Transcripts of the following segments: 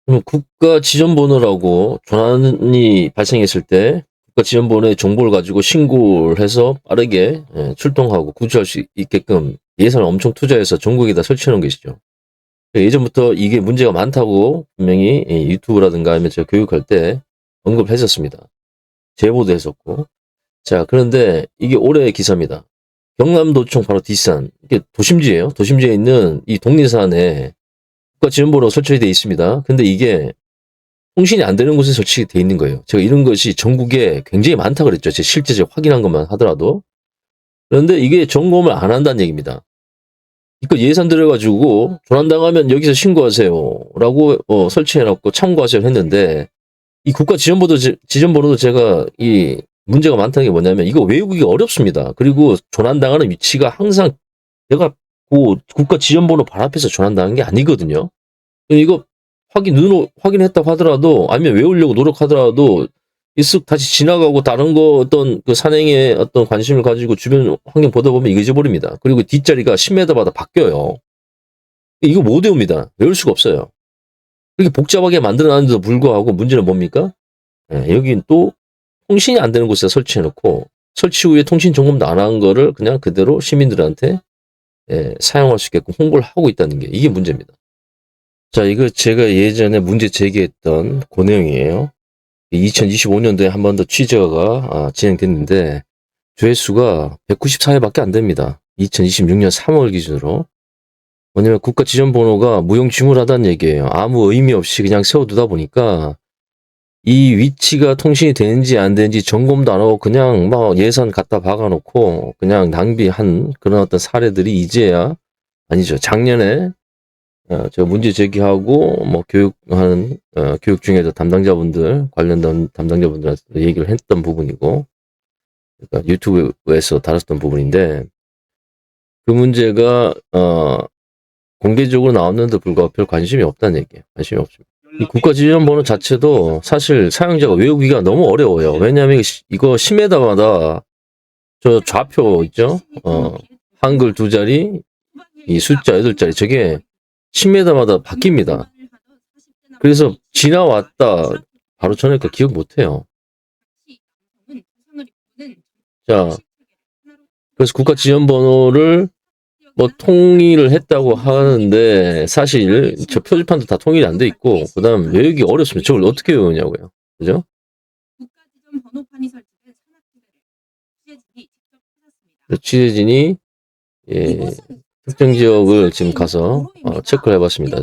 그럼 국가 지점번호라고 전환이 발생했을 때 국가 지점번호의 정보를 가지고 신고를 해서 빠르게 출동하고 구조할 수 있게끔 예산을 엄청 투자해서 전국에다 설치해 놓은 것이죠. 예전부터 이게 문제가 많다고 분명히 유튜브라든가 아니면 제가 교육할 때 언급을 했었습니다. 제보도 했었고. 자, 그런데 이게 올해의 기사입니다. 경남도청 바로 뒷산. 이게 도심지예요. 도심지에 있는 이 독리산에 국가 지원번호 설치되어 있습니다. 근데 이게 통신이 안 되는 곳에 설치되어 있는 거예요. 제가 이런 것이 전국에 굉장히 많다 그랬죠. 제 실제 확인한 것만 하더라도. 그런데 이게 점검을 안 한다는 얘기입니다. 이거 예산 들여가지고 조난당하면 여기서 신고하세요라고 설치해놓고 참고하세요 했는데 이 국가 지점번호도 제가 이 문제가 많다는 게 뭐냐면 이거 외우기가 어렵습니다. 그리고 조난당하는 위치가 항상 내가 그 국가 지점번호 바로 앞에서 조난당한 게 아니거든요. 이거 확인했다고 하더라도 아니면 외우려고 노력하더라도 쓱 다시 지나가고 다른 거 어떤 그 산행에 어떤 관심을 가지고 주변 환경 보다 보면 이거 잊어버립니다. 그리고 뒷자리가 10m마다 바뀌어요. 이거 못 외웁니다. 외울 수가 없어요. 이렇게 복잡하게 만들어놨는데도 불구하고 문제는 뭡니까? 여긴 또 통신이 안 되는 곳에 설치해놓고 설치 후에 통신 점검도 안 한 거를 그냥 그대로 시민들한테 사용할 수 있게끔 홍보를 하고 있다는 게 이게 문제입니다. 자, 이거 제가 예전에 문제 제기했던 그 내용이에요. 2025년도에 한 번 더 취재가 진행됐는데 조회수가 194회밖에 안 됩니다. 2026년 3월 기준으로. 뭐냐면 국가 지점번호가 무용지물하다는 얘기예요. 아무 의미 없이 그냥 세워두다 보니까 이 위치가 통신이 되는지 안 되는지 점검도 안 하고 그냥 막 예산 갖다 박아놓고 그냥 낭비한 그런 어떤 사례들이 이제야 아니죠. 작년에 제가 문제 제기하고 뭐 교육하는 교육 중에서 담당자분들 관련된 담당자분들한테 얘기를 했던 부분이고 그러니까 유튜브에서 다뤘던 부분인데 그 문제가 공개적으로 나왔는데도 불구하고 별 관심이 없다는 얘기예요. 관심이 없습니다. 이 국가지점번호 자체도 사실 사용자가 외우기가 너무 어려워요. 왜냐하면 이거 10m마다 저 좌표 있죠? 한글 2자리, 이 숫자 8자리 저게 10m마다 바뀝니다. 그래서 지나왔다 바로 전화니까 기억 못해요. 자, 그래서 국가 지원번호를 뭐 통일을 했다고 하는데 사실 저 표지판도 다 통일이 안 돼 있고 그다음 외우기 어렵습니다. 저걸 어떻게 외우냐고요. 그죠? 취재진이 특정 지역을 지금 가서 체크를 해봤습니다.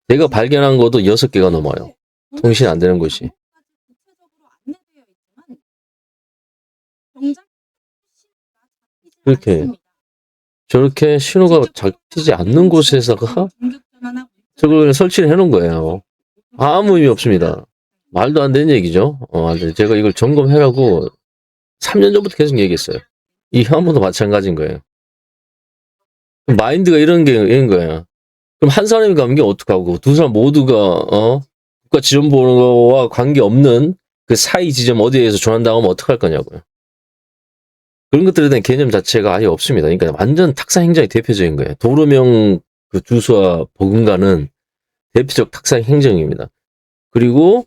제가 발견한 것도 6개가 넘어요. 통신 안 되는 곳이. 이렇게 저렇게 신호가 잡히지 않는 곳에다가 저걸 설치를 해놓은 거예요. 아무 의미 없습니다. 말도 안 되는 얘기죠. 제가 이걸 점검해라고 3년 전부터 계속 얘기했어요. 이 현무도 마찬가지인 거예요. 마인드가 이런 거야. 그럼 한 사람이 가면 게 어떡하고 두 사람 모두가 국가 지점번호와 관계없는 그 사이 지점 어디에서 조난당하면 어떡할 거냐고요. 그런 것들에 대한 개념 자체가 아예 없습니다. 그러니까 완전 탁상 행정이 대표적인 거예요. 도로명 그 주소와 버금가는 대표적 탁상 행정입니다. 그리고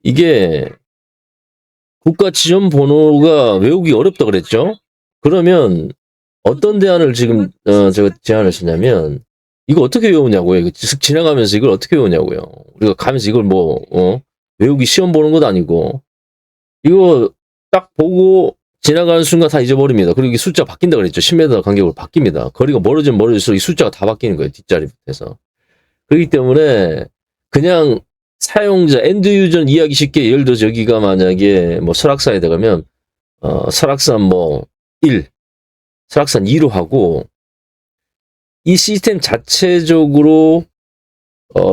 이게 국가 지점 번호가 외우기 어렵다 그랬죠? 그러면 어떤 대안을 지금 제가 제안을 했었냐면 이거 어떻게 외우냐고요. 이거 쓱 지나가면서 이걸 어떻게 외우냐고요. 우리가 가면서 이걸 외우기 시험 보는 것도 아니고 이거 딱 보고 지나가는 순간 다 잊어버립니다. 그리고 이 숫자 바뀐다 그랬죠. 10m 간격으로 바뀝니다. 거리가 멀어지면 멀어질수록 이 숫자가 다 바뀌는 거예요. 뒷자리부터해서. 그렇기 때문에 그냥 사용자 엔드 유저는 이해하기 쉽게 예를 들어서 여기가 만약에 뭐 설악산에 들어가면 설악산 1, 설악산 2로 하고 이 시스템 자체적으로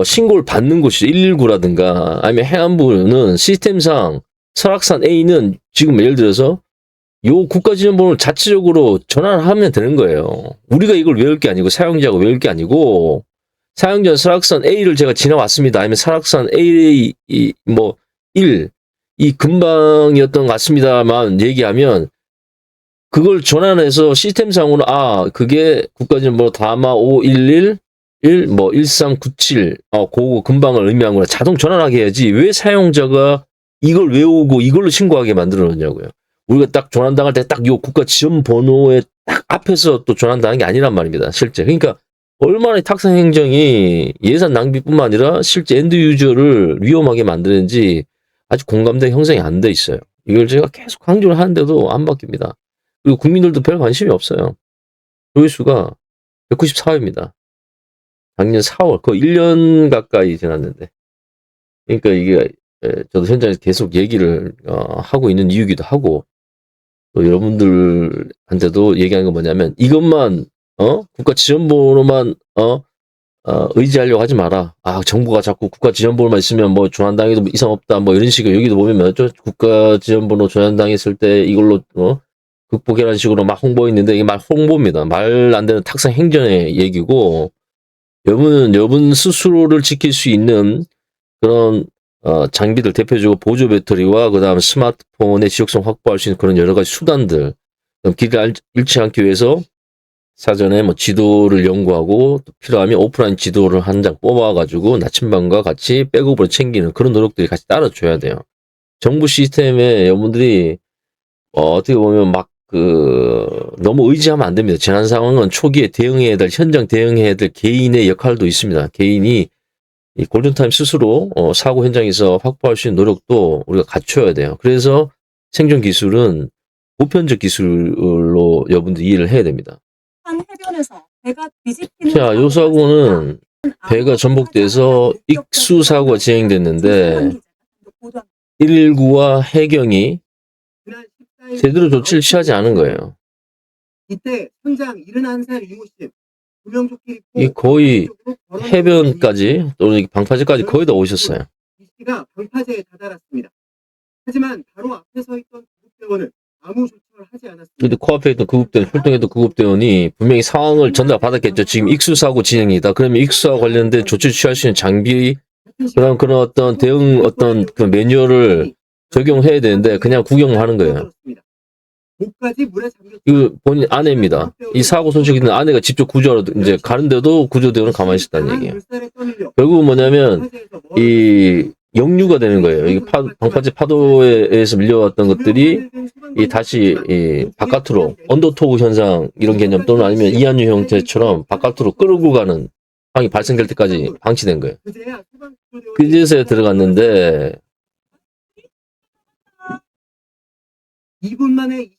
신고를 받는 곳이죠. 119라든가 아니면 해안부는 시스템상 설악산 A는 지금 예를 들어서 요 국가지점번호를 자체적으로 전환하면 되는 거예요. 우리가 이걸 외울 게 아니고 사용자가 외울 게 아니고 사용자 설악산 A를 제가 지나왔습니다. 아니면 설악산 A 1, 이 근방이었던 것 같습니다만 얘기하면 그걸 전환해서 시스템상으로 그게 국가지점번호 다마 511 1397, 그거 금방을 의미한 거나 자동 전환하게 해야지. 왜 사용자가 이걸 외우고 이걸로 신고하게 만들어 놓냐고요. 우리가 딱 전환당할 때 딱 요 국가 지원 번호에 딱 앞에서 또 전환당하는 게 아니란 말입니다. 실제. 그러니까 얼마나 탁상 행정이 예산 낭비뿐만 아니라 실제 엔드 유저를 위험하게 만드는지 아주 공감대 형성이 안 돼 있어요. 이걸 제가 계속 강조를 하는데도 안 바뀝니다. 그리고 국민들도 별 관심이 없어요. 조회수가 194회입니다. 작년 4월, 거의 1년 가까이 지났는데. 그러니까 이게 저도 현장에서 계속 얘기를 하고 있는 이유기도 하고, 또 여러분들한테도 얘기하는 건 뭐냐면, 이것만 국가 지원번호만 의지하려고 하지 마라. 정부가 자꾸 국가 지원번호만 있으면 뭐 조난당해도 이상 없다, 뭐 이런 식으로 여기도 보면 국가 지원번호 조난당했을 때 이걸로 극복이라는 식으로 막 홍보했는데 이게 말 홍보입니다. 말 안 되는 탁상 행정의 얘기고, 여러분 스스로를 지킬 수 있는 그런 장비들, 대표적으로 보조 배터리와 그다음 스마트폰의 지속성 확보할 수 있는 그런 여러 가지 수단들, 길을 잃지 않기 위해서 사전에 뭐 지도를 연구하고 또 필요하면 오프라인 지도를 한 장 뽑아가지고 나침반과 같이 백업으로 챙기는 그런 노력들이 같이 따라줘야 돼요. 정부 시스템에 여러분들이 어떻게 보면 막 너무 의지하면 안 됩니다. 재난 상황은 초기에 대응해야 될, 현장 대응해야 될 개인의 역할도 있습니다. 개인이 이 골든타임 스스로 사고 현장에서 확보할 수 있는 노력도 우리가 갖춰야 돼요. 그래서 생존 기술은 보편적 기술로 여러분들 이해를 해야 됩니다. 한 해변에서 배가 뒤집히는 자, 요 사고는 배가 전복돼서 익수 사고가 진행됐는데 119와 해경이 제대로 조치를 취하지 않은 거예요. 이때 현장 71살 이모 씨 구명조끼 이 거의 해변까지 또는 방파제까지 거의 다 오셨어요. 이 씨가 방파제에 다다랐습니다. 하지만 바로 앞에 서 있던 구급대원은 아무 조치를 하지 않았습니다. 근데 코앞에 있던 구급대원, 출동했던 구급대원이 분명히 상황을 전달받았겠죠. 지금 익수사고 진행이다. 그러면 익수사와 관련된 조치 취할 수 있는 장비, 그런 어떤 대응 그 매뉴얼을 적용해야 되는데 그냥 구경하는 거예요. 이거 본인 아내입니다. 이 사고 소식이 있는 아내가 직접 구조하러 이제 가는데도 구조대원은 가만히 있었다는 얘기예요. 결국은 뭐냐면 이 역류가 되는 거예요. 이 방파제 파도에 의해서 밀려왔던 것들이 다시 바깥으로 언더토우 현상 이런 개념 또는 아니면 이한유 형태처럼 바깥으로 끌고 가는 상황이 발생될 때까지 방치된 거예요. 그제서야 들어갔는데 2분 만에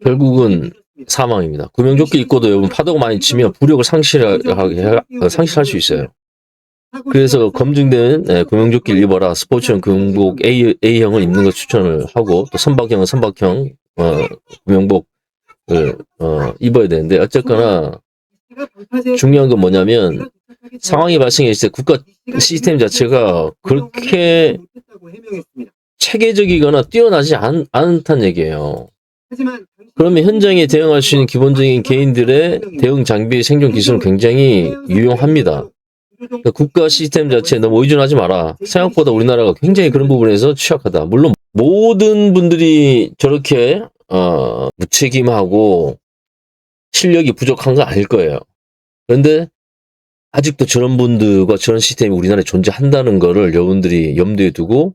결국은 사망입니다. 구명조끼 입고도 여러분 파도가 많이 치면 부력을 상실할 수 있어요. 그래서 검증된 구명조끼를 입어라. 스포츠형 구명복 A형을 입는 걸 추천을 하고 또 선박형은 선박형 구명복을 입어야 되는데 어쨌거나 중요한 건 뭐냐면 상황이 발생했을 때 국가 시스템 자체가 그렇게 체계적이거나 뛰어나지 않다는 얘기예요. 그러면 현장에 대응할 수 있는 기본적인 개인들의 대응 장비, 생존 기술은 굉장히 유용합니다. 그러니까 국가 시스템 자체에 너무 의존하지 마라. 생각보다 우리나라가 굉장히 그런 부분에서 취약하다. 물론 모든 분들이 저렇게 무책임하고 실력이 부족한 건 아닐 거예요. 그런데 아직도 저런 분들과 저런 시스템이 우리나라에 존재한다는 거를 여러분들이 염두에 두고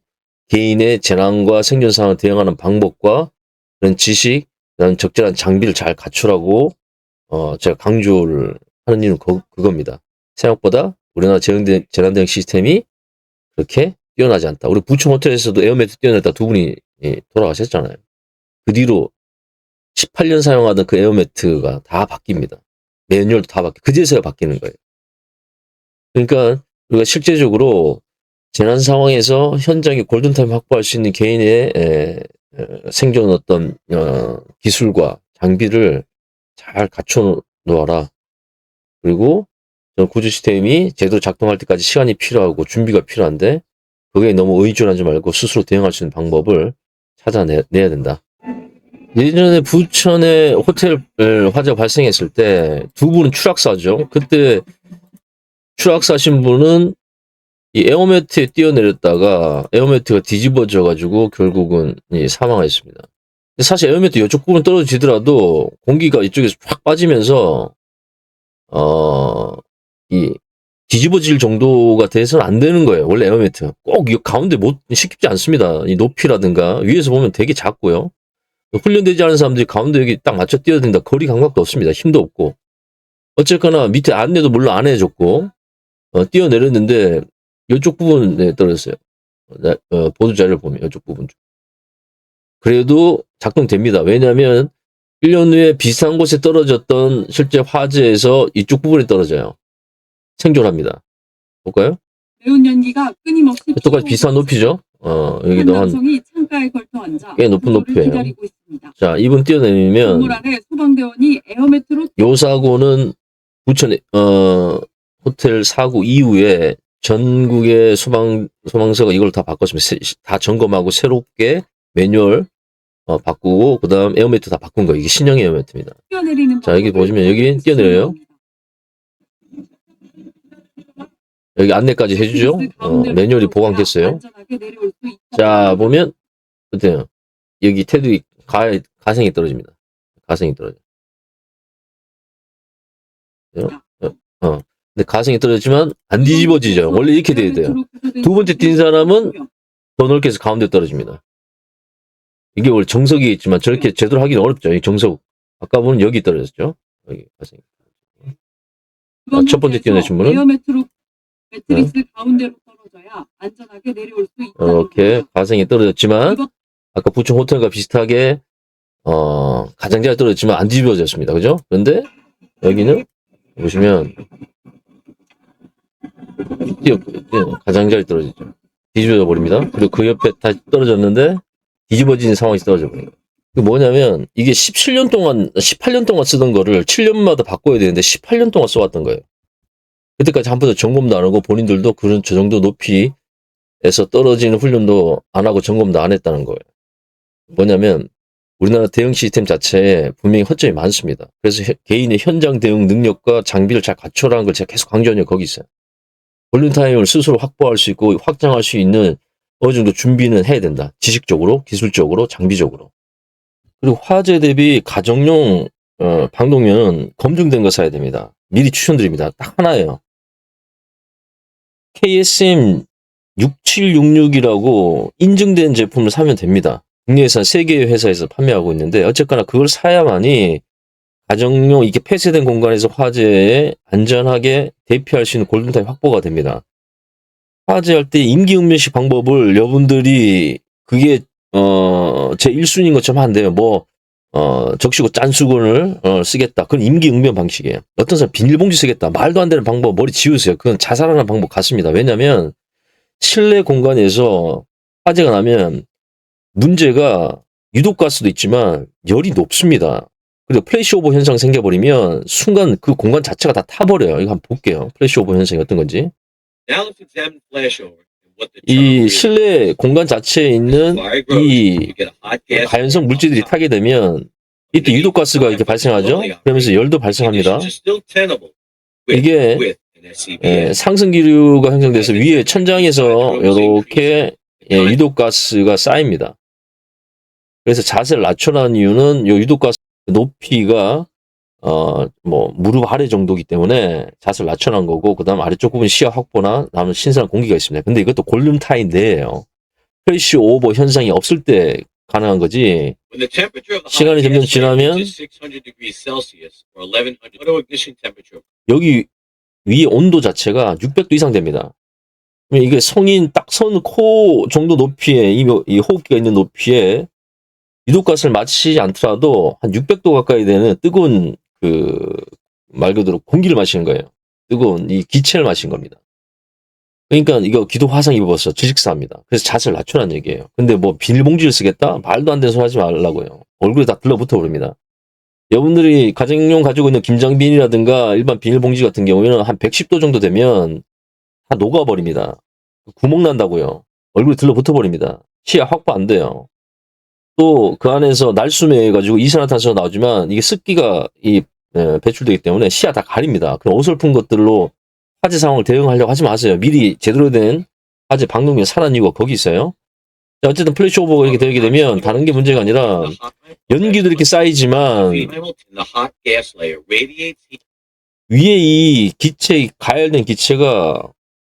개인의 재난과 생존 상황을 대응하는 방법과 그런 지식, 그런 적절한 장비를 잘 갖추라고 제가 강조를 하는 이유는 그겁니다. 생각보다 우리나라 재난 대응 시스템이 그렇게 뛰어나지 않다. 우리 부천 호텔에서도 에어매트 뛰어냈다 두 분이 돌아가셨잖아요. 그 뒤로 18년 사용하던 그 에어매트가 다 바뀝니다. 매뉴얼도 다 그제서야 바뀌는 거예요. 그러니까 우리가 실제적으로 재난 상황에서 현장에 골든타임 확보할 수 있는 개인의 생존 어떤 기술과 장비를 잘 갖춰 놓아라. 그리고 구조 시스템이 제대로 작동할 때까지 시간이 필요하고 준비가 필요한데 그게 너무 의존하지 말고 스스로 대응할 수 있는 방법을 찾아내야 된다. 예전에 부천에 호텔 화재가 발생했을 때 두 분은 추락사죠. 그때 추락사신 분은 이 에어매트에 뛰어내렸다가 에어매트가 뒤집어져 가지고 결국은 사망했습니다. 사실 에어매트 이쪽 부분 떨어지더라도 공기가 이쪽에서 확 빠지면서 이 뒤집어질 정도가 돼서는 안 되는 거예요. 원래 에어매트. 꼭 이 가운데 못 시키지 않습니다. 이 높이라든가 위에서 보면 되게 작고요. 훈련되지 않은 사람들이 가운데 여기 딱 맞춰 뛰어야 된다. 거리 감각도 없습니다. 힘도 없고. 어쨌거나 밑에 안내도 물론 안 해줬고 뛰어내렸는데 이쪽 부분에 떨어졌어요. 보도 자료를 보면 이쪽 부분. 그래도 작동됩니다. 왜냐하면 1년 후에 비슷한 곳에 떨어졌던 실제 화재에서 이쪽 부분에 떨어져요. 생존합니다. 볼까요? 매운 연기가 끊임없이 똑같이 비슷한 높이죠? 여기도 한 남성이 창가에 걸터 앉아 꽤 높은 구조를 높이예요. 기다리고 있습니다. 자, 이분 뛰어내리면 건물 안에 소방대원이 에어매트로 요 사고는 부천 호텔 사고 이후에 전국의 소방서가 이걸 다 바꿨습니다. 다 점검하고 새롭게 매뉴얼 바꾸고 그다음 에어매트 다 바꾼 거예요. 이게 신형 에어매트입니다. 뛰어내리는 자, 여기 보시면 여기 뛰어내려요. 여기 안내까지 해주죠. 매뉴얼이 보강됐어요. 자, 보면 어때요? 여기 테두리 가생이 떨어집니다. 가생이 떨어져. 근데 가생이 떨어지지만 안 뒤집어지죠. 원래 이렇게 돼야 돼요. 두 번째 뛴 사람은 더 넓게 해서 가운데 떨어집니다. 이게 원래 정석이 있지만 저렇게 제대로 하기는 어렵죠. 이 정석. 아까 보면 여기 떨어졌죠. 여기 가생이. 첫 번째 뛰어내신 분은 에어매트로 매트리스 가운데로 떨어져야 안전하게 내려올 수 있다. 이렇게 가생이 떨어졌지만 아까 부천 호텔과 비슷하게 가장자리 떨어졌지만 안 뒤집어졌습니다. 그죠? 그런데 여기는 보시면 가장자리 떨어지죠. 뒤집어져 버립니다. 그리고 그 옆에 다시 떨어졌는데 뒤집어진 상황이 떨어져 버려요. 그 뭐냐면 이게 17년 동안 18년 동안 쓰던 거를 7년마다 바꿔야 되는데 18년 동안 써왔던 거예요. 그때까지 한 번도 점검도 안 하고 본인들도 그런 저 정도 높이에서 떨어지는 훈련도 안 하고 점검도 안 했다는 거예요. 뭐냐면 우리나라 대응 시스템 자체에 분명히 허점이 많습니다. 그래서 개인의 현장 대응 능력과 장비를 잘 갖춰라는 걸 제가 계속 강조하는 게 거기 있어요. 훈련 타임을 스스로 확보할 수 있고 확장할 수 있는 어느 정도 준비는 해야 된다. 지식적으로, 기술적으로, 장비적으로. 그리고 화재 대비 가정용 방독면은 검증된 거 사야 됩니다. 미리 추천드립니다. 딱 하나예요. KSM 6766이라고 인증된 제품을 사면 됩니다. 국내에서 3개의 회사에서 판매하고 있는데 어쨌거나 그걸 사야만이 가정용 이게 폐쇄된 공간에서 화재에 안전하게 대피할 수 있는 골든타임 확보가 됩니다. 화재할 때 임기응변식 방법을 여러분들이 그게 제 1순위인 것처럼 한대요. 적시고 짠수건을 쓰겠다. 그건 임기응변 방식이에요. 어떤 사람 비닐봉지 쓰겠다. 말도 안 되는 방법 머리 지우세요. 그건 자살하는 방법 같습니다. 왜냐하면 실내 공간에서 화재가 나면 문제가 유독가스도 있지만 열이 높습니다. 그리고 플래시오버 현상 생겨버리면 순간 그 공간 자체가 다 타버려요. 이거 한번 볼게요. 플래시오버 현상이 어떤 건지. 이 실내 공간 자체에 있는 이 가연성 물질들이 타게 되면 이때 유독가스가 이렇게 발생하죠. 그러면서 열도 발생합니다. 이게 상승기류가 형성돼서 위에 천장에서 이렇게 유독가스가 쌓입니다. 그래서 자세를 낮춰라는 이유는 이 유독가스 높이가 무릎 아래 정도이기 때문에 자세를 낮춰놓은 거고, 그 다음 아래쪽 부분 시야 확보나 남은 신선한 공기가 있습니다. 근데 이것도 골룸타임 내에요. 플래시 오버 현상이 없을 때 가능한 거지. 시간이 점점 지나면 여기 위에 온도 자체가 600도 이상 됩니다. 이게 성인 딱 선 코 정도 높이에 이 호흡기가 있는 높이에 유독가스를 마시지 않더라도 한 600도 가까이 되는 뜨거운 말 그대로 공기를 마시는 거예요. 뜨거운 이 기체를 마신 겁니다. 그러니까 이거 기도 화상 입어서 질식사합니다. 그래서 자세를 낮춰라는 얘기예요. 근데 비닐봉지를 쓰겠다? 말도 안 되는 소리 하지 말라고요. 얼굴에 다 들러붙어 버립니다. 여러분들이 가정용 가지고 있는 김장비닐이라든가 일반 비닐봉지 같은 경우에는 한 110도 정도 되면 다 녹아버립니다. 구멍 난다고요. 얼굴에 들러붙어 버립니다. 시야 확보 안 돼요. 또 그 안에서 날숨해가지고 이산화탄소가 나오지만 이게 습기가 배출되기 때문에 시야 다 가립니다. 그럼 어설픈 것들로 화재 상황을 대응하려고 하지 마세요. 미리 제대로 된 화재 방독면 사는 이유가 거기 있어요. 자, 어쨌든 플래시오버가 이렇게 되게 되면 다른 게 문제가 아니라 연기도 이렇게 쌓이지만 위에 이 기체, 가열된 기체가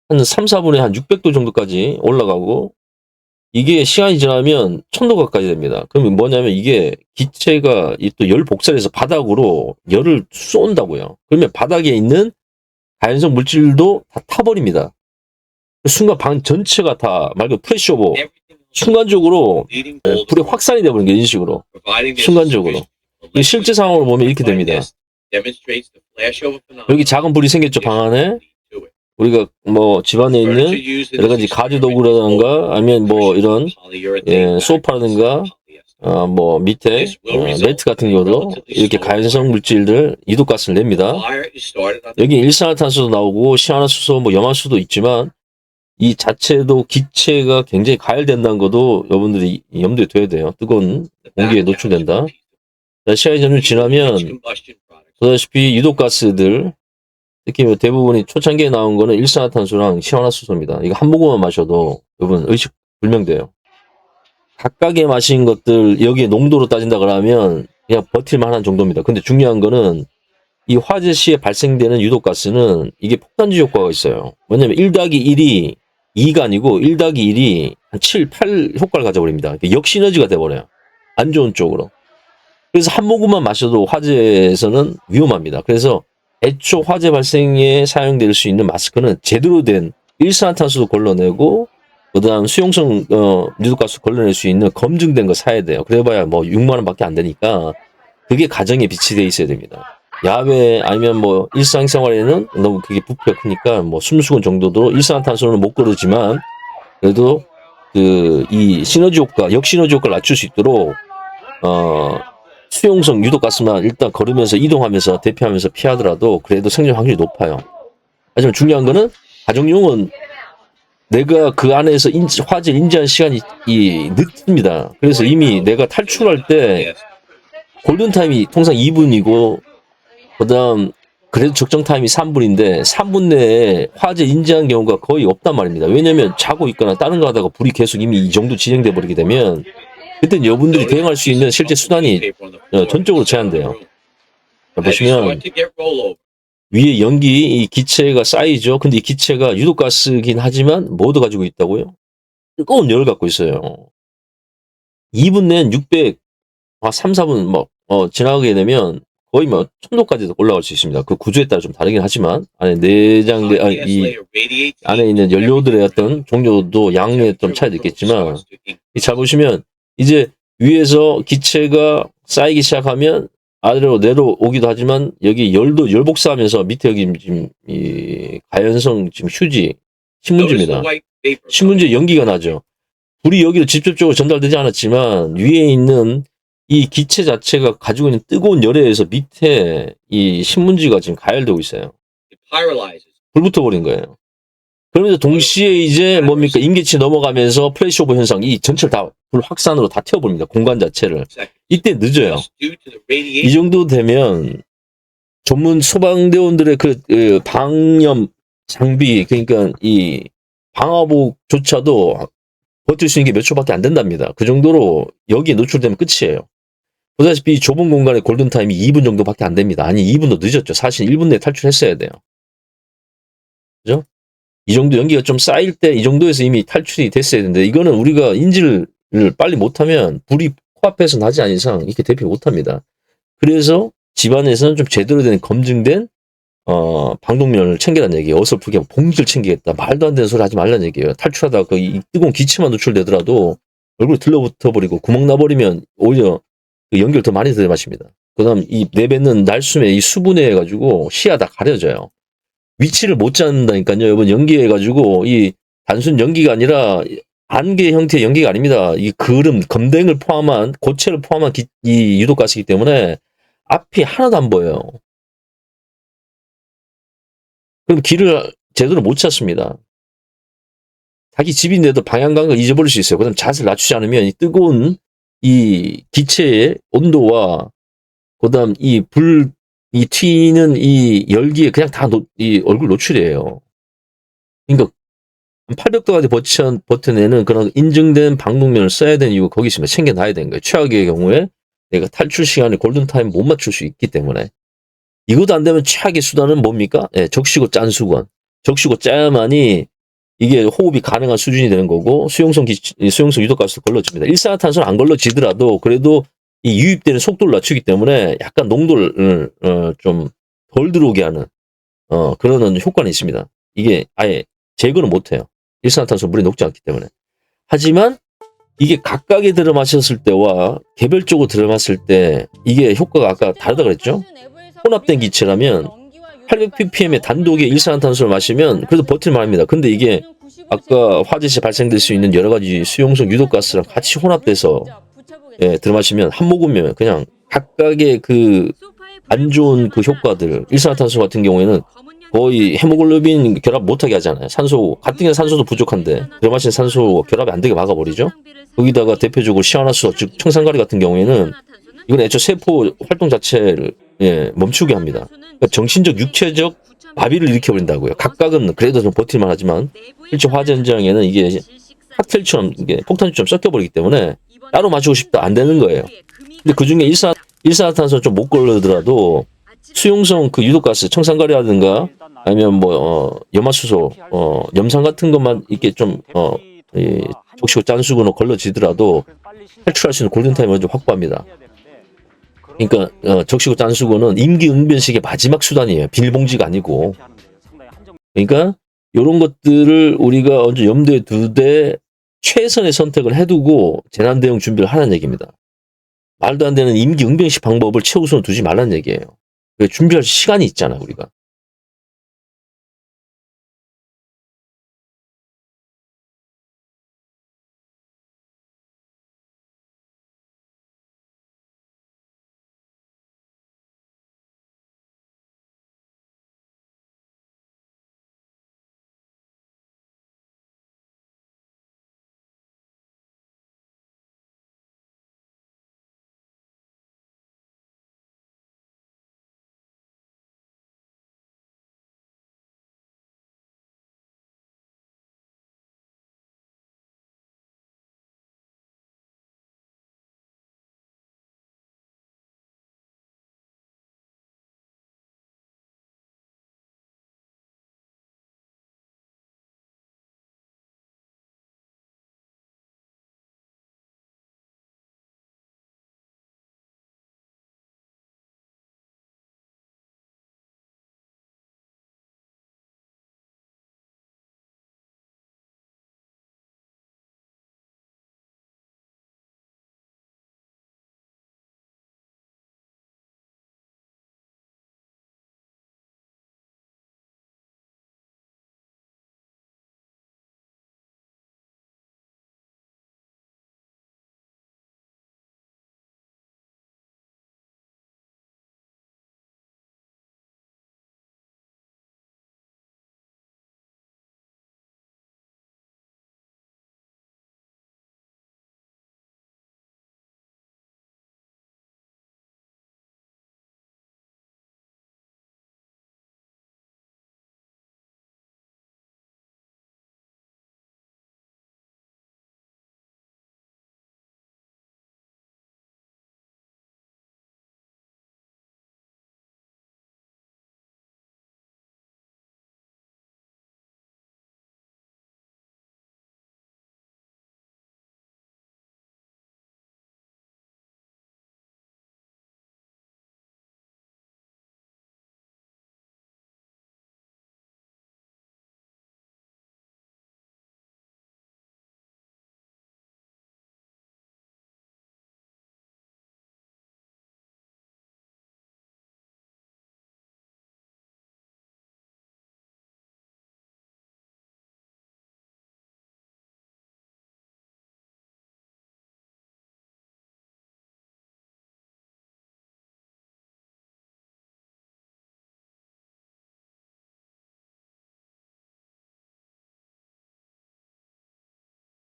한 3, 4분에 한 600도 정도까지 올라가고, 이게 시간이 지나면 1000도 가까이 됩니다. 그러면 뭐냐면 이게 기체가 또 열 복사해서 바닥으로 열을 쏜다고요. 그러면 바닥에 있는 가연성 물질도 다 타버립니다. 순간 방 전체가 다 말 그대로 프레셔오버 순간적으로 불이 확산이 되어버린 게 이런 식으로 순간적으로. 이 실제 상황으로 보면 이렇게 됩니다. 여기 작은 불이 생겼죠, 방 안에. 우리가 뭐 집안에 있는 여러 가지 가지 도구라든가 아니면 뭐 이런 소파라든가 뭐 밑에 매트 같은 경우도 이렇게 가연성 물질들 이독가스를 냅니다. 여기 일산화탄소도 나오고 시아나수소 뭐 염화수도 있지만 이 자체도 기체가 굉장히 가열된다는 것도 여러분들이 염두에 둬야 돼요. 뜨거운 공기에 노출된다. 시간이 점점 지나면 보다시피 유독가스들 특히 대부분이 초창기에 나온 거는 일산화탄소랑 시아나수소입니다. 이거 한 모금만 마셔도 여러분 의식 불명돼요. 각각의 마신 것들 여기에 농도로 따진다 그러면 그냥 버틸만한 정도입니다. 근데 중요한 거는 이 화재 시에 발생되는 유독가스는 이게 폭탄주 효과가 있어요. 왜냐면 1-1이 2가 아니고 1-1이 한 7, 8 효과를 가져버립니다. 역시너지가 돼버려요. 안 좋은 쪽으로. 그래서 한 모금만 마셔도 화재에서는 위험합니다. 그래서 애초 화재 발생에 사용될 수 있는 마스크는 제대로 된 일산화탄소도 걸러내고 그다음 수용성 유독가스 걸러낼 수 있는 검증된 거 사야 돼요. 그래봐야 뭐 6만 원밖에 안 되니까 그게 가정에 비치돼 있어야 됩니다. 야외 아니면 뭐 일상생활에는 너무 그게 부피가 크니까 뭐 숨수건 정도도 일산화탄소는 못 거르지만 그래도 그 이 시너지 효과, 역시너지 효과를 낮출 수 있도록 수용성 유독가스만 일단 걸으면서 이동하면서 대피하면서 피하더라도 그래도 생존 확률이 높아요. 하지만 중요한 거는 가정용은 내가 그 안에서 화재를 인지한 시간이 늦습니다. 그래서 이미 내가 탈출할 때 골든타임이 통상 2분이고 그다음 그래도 적정 타임이 3분인데 3분 내에 화재 인지한 경우가 거의 없단 말입니다. 왜냐면 자고 있거나 다른 거 하다가 불이 계속 이미 이 정도 진행돼 버리게 되면 그때 여러분들이 대응할 수 있는 실제 수단이 전적으로 제한돼요. 자, 보시면 위에 연기 이 기체가 쌓이죠. 근데 이 기체가 유독가스긴 하지만 뭐도 가지고 있다고요? 뜨거운 열을 갖고 있어요. 2분 내엔 600, 3, 4분 뭐 지나가게 되면 거의 뭐 1000도까지도 올라갈 수 있습니다. 그 구조에 따라 좀 다르긴 하지만 안에 내장돼 이 안에 있는 연료들의 어떤 종류도 양에 좀 차이도 있겠지만 잘 보시면 이제 위에서 기체가 쌓이기 시작하면 아래로 내려오기도 하지만 여기 열도 열복사하면서 밑에 여기 지금 이 가연성 지금 휴지 신문지입니다. 신문지에 연기가 나죠. 불이 여기로 직접적으로 전달되지 않았지만 위에 있는 이 기체 자체가 가지고 있는 뜨거운 열에 의해서 밑에 이 신문지가 지금 가열되고 있어요. 불 붙어버린 거예요. 그러면서 동시에 이제 뭡니까 인계치 넘어가면서 프레시오버 현상 이 전체를 다 불 확산으로 다 태워버립니다. 공간 자체를. 이때 늦어요. 이 정도 되면 전문 소방대원들의 그 방염 장비 그러니까 이 방화복조차도 버틸 수 있는 게 몇 초밖에 안 된답니다. 그 정도로 여기에 노출되면 끝이에요. 보다시피 좁은 공간의 골든타임이 2분 정도밖에 안 됩니다. 아니 2분도 늦었죠. 사실 1분 내에 탈출했어야 돼요. 그죠? 이 정도 연기가 좀 쌓일 때 이 정도에서 이미 탈출이 됐어야 되는데 이거는 우리가 인지를 빨리 못하면 불이 코앞에서 나지 않은 이상 이렇게 대피 못합니다. 그래서 집안에서는 좀 제대로 된 검증된 방독면을 챙겨라는 얘기예요. 어설프게 봉지를 챙기겠다. 말도 안 되는 소리 하지 말라는 얘기예요. 탈출하다가 그 뜨거운 기체만 노출되더라도 얼굴에 들러붙어버리고 구멍 나버리면 오히려 그 연기를 더 많이 들이마십니다. 그 다음 이 내뱉는 날숨에 이 수분에 해가지고 시야 다 가려져요. 위치를 못 잡는다니까요. 여러분 연기해가지고 이 단순 연기가 아니라 안개 형태의 연기가 아닙니다. 이 그름, 검댕을 포함한 고체를 포함한 이 유독가스이기 때문에 앞이 하나도 안 보여요. 그럼 길을 제대로 못 찾습니다. 자기 집인데도 방향 감각을 잊어버릴 수 있어요. 그다음 자세를 낮추지 않으면 이 뜨거운 이 기체의 온도와 그다음 이 튀는 이 열기에 그냥 다 이 얼굴 노출이에요. 그러니까 800도까지 버텨내는 그런 인증된 방독면을 써야 되는 이유가 거기 있습니다. 챙겨놔야 되는 거예요. 최악의 경우에 내가 탈출 시간에 골든타임 못 맞출 수 있기 때문에. 이것도 안 되면 최악의 수단은 뭡니까? 예, 적시고 짠 수건. 적시고 짜야만이 이게 호흡이 가능한 수준이 되는 거고 수용성 유독가스도 걸러집니다. 일산화탄소는 안 걸러지더라도 그래도 이 유입되는 속도를 낮추기 때문에 약간 농도를 좀 덜 들어오게 하는 그런 효과는 있습니다. 이게 아예 제거는 못해요. 일산화탄소 물이 녹지 않기 때문에. 하지만 이게 각각에 들어 마셨을 때와 개별적으로 들어 마실 때 이게 효과가 아까 다르다 그랬죠? 혼합된 기체라면 800ppm의 단독의 일산화탄소를 마시면 그래도 버틸만 합니다. 근데 이게 아까 화재시 발생될 수 있는 여러 가지 수용성 유독가스랑 같이 혼합돼서 들어 마시면 한 모금이면 그냥 각각의 그 안 좋은 그 효과들, 일산화탄소 같은 경우에는 거의 헤모글로빈 결합 못하게 하잖아요. 산소, 가뜩이나 산소도 부족한데 들어 마신 산소 결합이 안 되게 막아버리죠. 거기다가 대표적으로 시아나수, 즉 청산가리 같은 경우에는 이건 애초 세포 활동 자체를 멈추게 합니다. 그러니까 정신적, 육체적 마비를 일으켜버린다고요. 각각은 그래도 좀 버틸만 하지만 실제 화재 현장에는 이게 칵테일처럼 이게 폭탄처럼 섞여버리기 때문에 따로 마시고 싶다 안 되는 거예요. 근데 그 중에 일산화탄소는 좀 못 걸르더라도 수용성 그 유독가스, 청산가리라든가 아니면 뭐 염화수소, 염산 같은 것만 이렇게 좀 적시고 짠 수건으로 걸러지더라도 탈출할 수 있는 골든타임을 좀 확보합니다. 그러니까 적시고 짠 수건은 임기응변식의 마지막 수단이에요. 비닐봉지가 아니고. 그러니까 이런 것들을 우리가 언제 염두에 두되 최선의 선택을 해두고 재난 대응 준비를 하라는 얘기입니다. 말도 안 되는 임기응변식 방법을 최우선으로 두지 말라는 얘기예요. 준비할 시간이 있잖아 우리가.